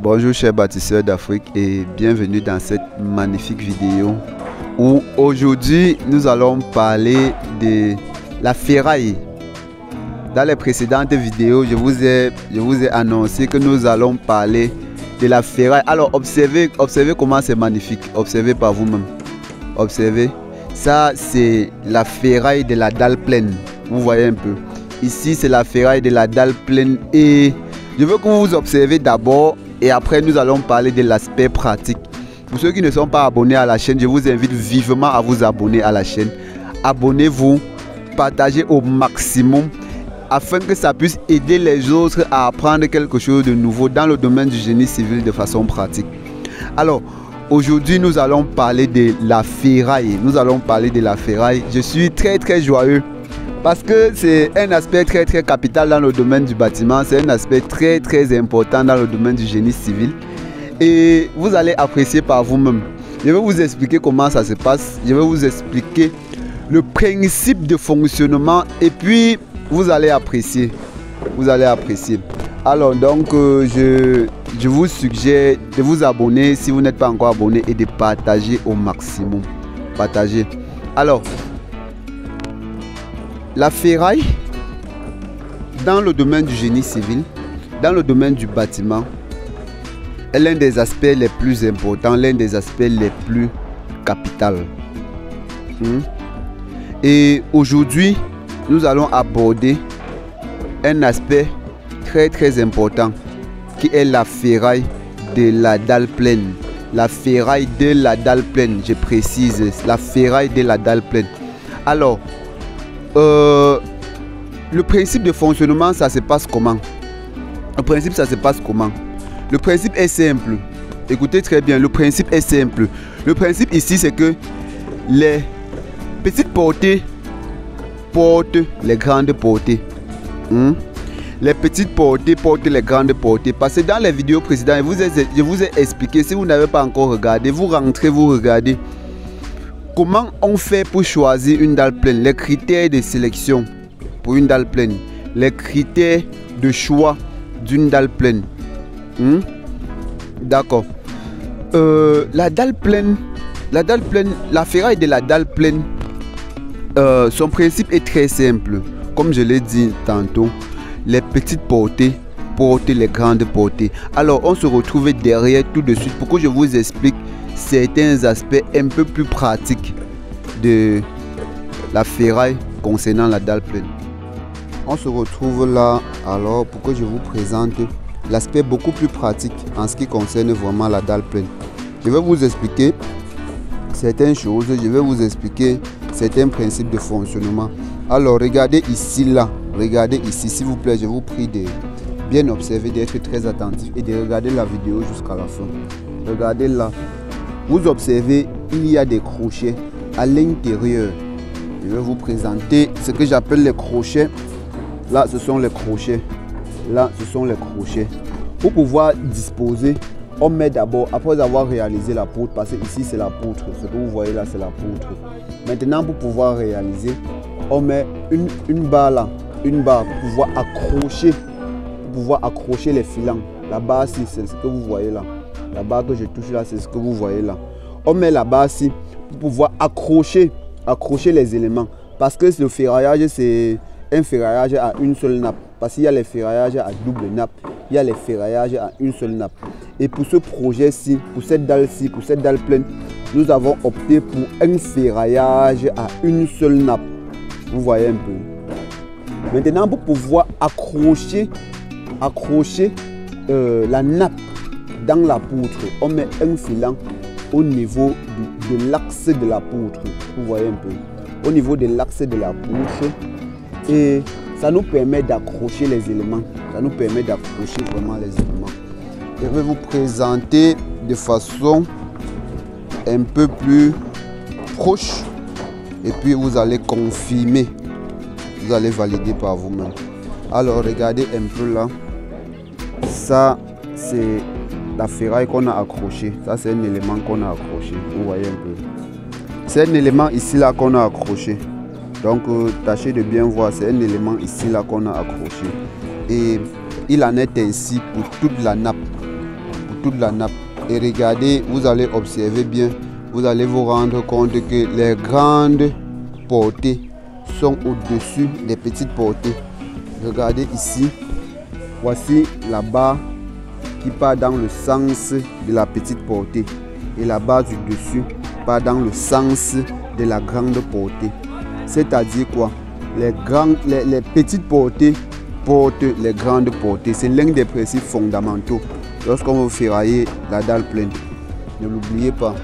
Bonjour chers bâtisseurs d'Afrique et bienvenue dans cette magnifique vidéo où aujourd'hui nous allons parler de la ferraille. Dans les précédentes vidéos, je vous ai annoncé que nous allons parler de la ferraille. Alors observez comment c'est magnifique, observez par vous-même. Observez, ça c'est la ferraille de la dalle pleine, vous voyez un peu. Ici c'est la ferraille de la dalle pleine et je veux que vous observez d'abord et après nous allons parler de l'aspect pratique. Pour ceux qui ne sont pas abonnés à la chaîne, je vous invite vivement à vous abonner à la chaîne. Abonnez-vous, partagez au maximum afin que ça puisse aider les autres à apprendre quelque chose de nouveau dans le domaine du génie civil de façon pratique. Alors, aujourd'hui, nous allons parler de la ferraille. Nous allons parler de la ferraille. Je suis très joyeux parce que c'est un aspect très capital dans le domaine du bâtiment. C'est un aspect très important dans le domaine du génie civil. Et vous allez apprécier par vous-même. Je vais vous expliquer comment ça se passe. Je vais vous expliquer le principe de fonctionnement et puis vous allez apprécier. Vous allez apprécier. Alors donc je vous suggère de vous abonner si vous n'êtes pas encore abonné et de partager au maximum. Partagez. Alors, la ferraille, dans le domaine du génie civil, dans le domaine du bâtiment, est l'un des aspects les plus importants, l'un des aspects les plus capitaux. Et aujourd'hui, nous allons aborder un aspect très important qui est la ferraille de la dalle pleine. La ferraille de la dalle pleine, je précise, la ferraille de la dalle pleine. Alors, le principe de fonctionnement, ça se passe comment? Le principe, ça se passe comment? Le principe est simple. Écoutez très bien, le principe est simple. Le principe ici, c'est que les petites portées portent les grandes portées. Les petites portées portent les grandes portées. Parce que dans les vidéos précédentes, je vous ai expliqué, si vous n'avez pas encore regardé, vous rentrez, vous regardez. Comment on fait pour choisir une dalle pleine? Les critères de sélection pour une dalle pleine. Les critères de choix d'une dalle pleine. D'accord. La dalle pleine, la ferraille de la dalle pleine, son principe est très simple. Comme je l'ai dit tantôt, les petites portées portent les grandes portées. Alors on se retrouve derrière tout de suite pour que je vous explique certains aspects un peu plus pratiques de la ferraille concernant la dalle pleine. On se retrouve là alors pour que je vous présente l'aspect beaucoup plus pratique en ce qui concerne vraiment la dalle pleine. Je vais vous expliquer certaines choses, je vais vous expliquer certains principes de fonctionnement. Alors regardez ici là, regardez ici s'il vous plaît, je vous prie de bien observer, d'être très attentif et de regarder la vidéo jusqu'à la fin. Regardez là, vous observez, il y a des crochets à l'intérieur. Je vais vous présenter ce que j'appelle les crochets. Là, ce sont les crochets. Là, ce sont les crochets. Pour pouvoir disposer, on met d'abord, après avoir réalisé la poutre, parce que ici c'est la poutre, ce que vous voyez là c'est la poutre. Maintenant, pour pouvoir réaliser, on met une barre là, une barre pour pouvoir accrocher les filants. La barre ici, c'est ce que vous voyez là. La barre que je touche là, c'est ce que vous voyez là. On met la barre ici pour pouvoir accrocher les éléments. Parce que le ferraillage, c'est un ferraillage à une seule nappe. Parce qu'il y a les ferraillages à double nappe, il y a les ferraillages à une seule nappe. Et pour ce projet-ci, pour cette dalle-ci, pour cette dalle pleine, nous avons opté pour un ferraillage à une seule nappe. Vous voyez un peu. Maintenant, pour pouvoir accrocher la nappe dans la poutre, on met un filant au niveau de l'axe de la poutre. Vous voyez un peu. Au niveau de l'axe de la poutre. Et ça nous permet d'accrocher les éléments. Ça nous permet d'accrocher vraiment les éléments. Je vais vous présenter de façon un peu plus proche. Et puis vous allez confirmer. Vous allez valider par vous-même. Alors regardez un peu là. Ça c'est la ferraille qu'on a accroché. Ça c'est un élément qu'on a accroché. Vous voyez un peu. C'est un élément ici là qu'on a accroché. Donc tâchez de bien voir, c'est un élément ici là qu'on a accroché. Et il en est ainsi pour toute la nappe. toute la nappe. Et regardez, vous allez observer bien, vous allez vous rendre compte que les grandes portées sont au-dessus des petites portées. Regardez ici, voici la barre qui part dans le sens de la petite portée. Et la barre du dessus part dans le sens de la grande portée. C'est-à-dire quoi? Les petites portées portent les grandes portées. C'est l'un des principes fondamentaux lorsqu'on veut ferrailler la dalle pleine. Ne l'oubliez pas.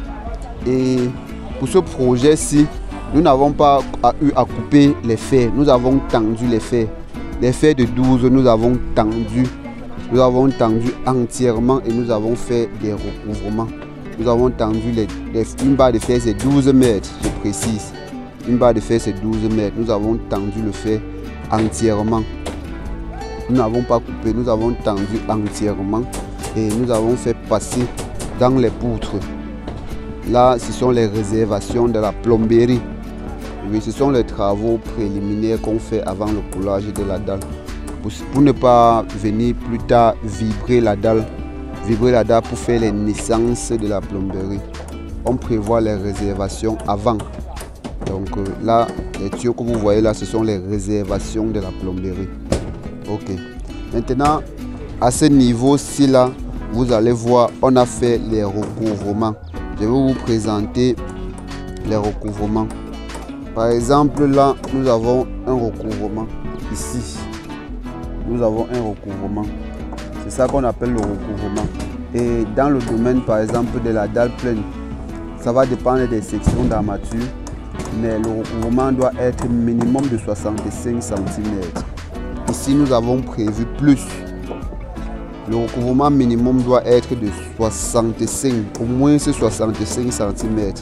Et pour ce projet-ci, nous n'avons pas eu à couper les fers. Nous avons tendu les fers. Les fers de 12, nous avons tendu. Nous avons tendu entièrement et nous avons fait des recouvrements. Nous avons tendu une barre de fer, c'est 12 mètres, je précise. Une barre de fer, c'est 12 mètres. Nous avons tendu le fer entièrement. Nous n'avons pas coupé, nous avons tendu entièrement et nous avons fait passer dans les poutres. Là, ce sont les réservations de la plomberie. Oui, ce sont les travaux préliminaires qu'on fait avant le coulage de la dalle. Pour ne pas venir plus tard vibrer la dalle pour faire les naissances de la plomberie. On prévoit les réservations avant. Donc là, les tuyaux que vous voyez là, ce sont les réservations de la plomberie. Ok. Maintenant, à ce niveau-ci là, vous allez voir, on a fait les recouvrements. Je vais vous présenter les recouvrements. Par exemple, là, nous avons un recouvrement ici. Nous avons un recouvrement. C'est ça qu'on appelle le recouvrement. Et dans le domaine, par exemple, de la dalle pleine, ça va dépendre des sections d'armature. Mais le recouvrement doit être minimum de 65 cm. Ici, nous avons prévu plus. Le recouvrement minimum doit être de 65, au moins 65 cm.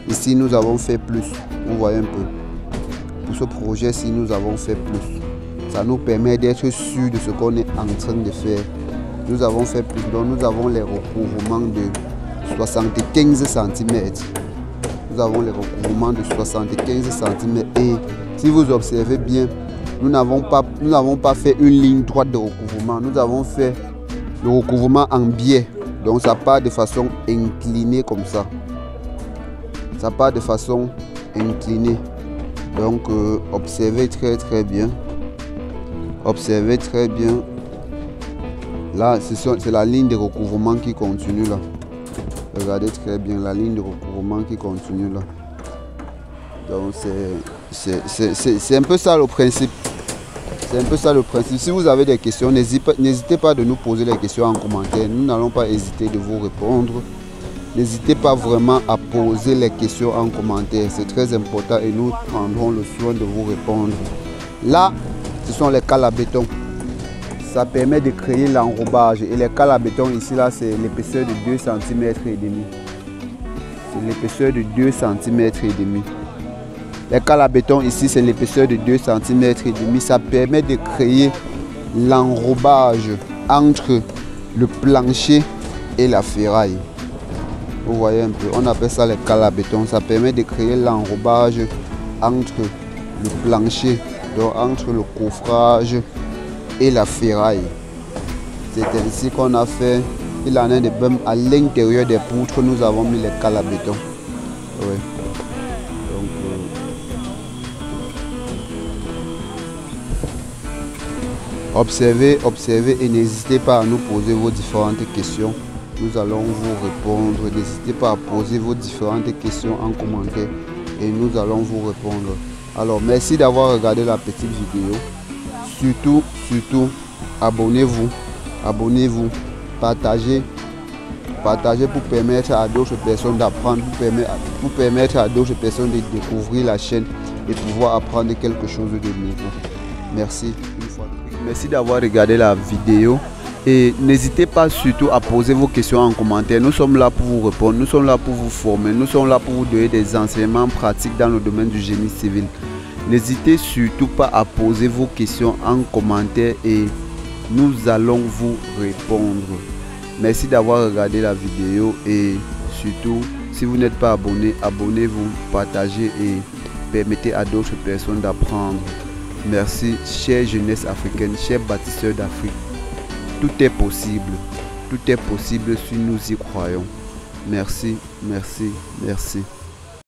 Ici, nous avons fait plus. Vous voyez un peu. Pour ce projet-ci, nous avons fait plus. Ça nous permet d'être sûr de ce qu'on est en train de faire. Nous avons fait plus. Donc, nous avons les recouvrements de 75 cm. Nous avons les recouvrements de 75 cm. Et si vous observez bien, nous n'avons pas fait une ligne droite de recouvrement. Nous avons fait le recouvrement en biais. Donc, ça part de façon inclinée comme ça. Ça part de façon inclinée. Donc, observez très bien. Observez très bien. Là, c'est la ligne de recouvrement qui continue là. Regardez très bien la ligne de recouvrement qui continue là. Donc, c'est un peu ça le principe. C'est un peu ça le principe. Si vous avez des questions, n'hésitez pas de nous poser les questions en commentaire. Nous n'allons pas hésiter de vous répondre. N'hésitez pas vraiment à poser les questions en commentaire. C'est très important et nous prendrons le soin de vous répondre. Là, ce sont les cales à béton. Ça permet de créer l'enrobage. Et les cales à béton ici, là, c'est l'épaisseur de 2 cm et demi. C'est l'épaisseur de 2 cm et demi. Les cales à béton ici, c'est l'épaisseur de 2 cm et demi. Ça permet de créer l'enrobage entre le plancher et la ferraille. Vous voyez un peu, on appelle ça les cales à béton. Ça permet de créer l'enrobage entre le plancher, donc entre le coffrage et la ferraille. C'est ainsi qu'on a fait. Il en est de même à l'intérieur des poutres, nous avons mis les cales à béton. Oui. Donc, observez et n'hésitez pas à nous poser vos différentes questions. Nous allons vous répondre. N'hésitez pas à poser vos différentes questions en commentaire et nous allons vous répondre. Alors, merci d'avoir regardé la petite vidéo. Surtout, abonnez-vous, partagez pour permettre à d'autres personnes d'apprendre, pour permettre à d'autres personnes de découvrir la chaîne et pouvoir apprendre quelque chose de nouveau. Merci. Merci d'avoir regardé la vidéo. Et n'hésitez pas surtout à poser vos questions en commentaire. Nous sommes là pour vous répondre, nous sommes là pour vous former, nous sommes là pour vous donner des enseignements pratiques dans le domaine du génie civil. N'hésitez surtout pas à poser vos questions en commentaire et nous allons vous répondre. Merci d'avoir regardé la vidéo et surtout, si vous n'êtes pas abonné, abonnez-vous, partagez et permettez à d'autres personnes d'apprendre. Merci, chère jeunesse africaine, chers bâtisseurs d'Afrique. Tout est possible. tout est possible si nous y croyons. Merci, merci, merci.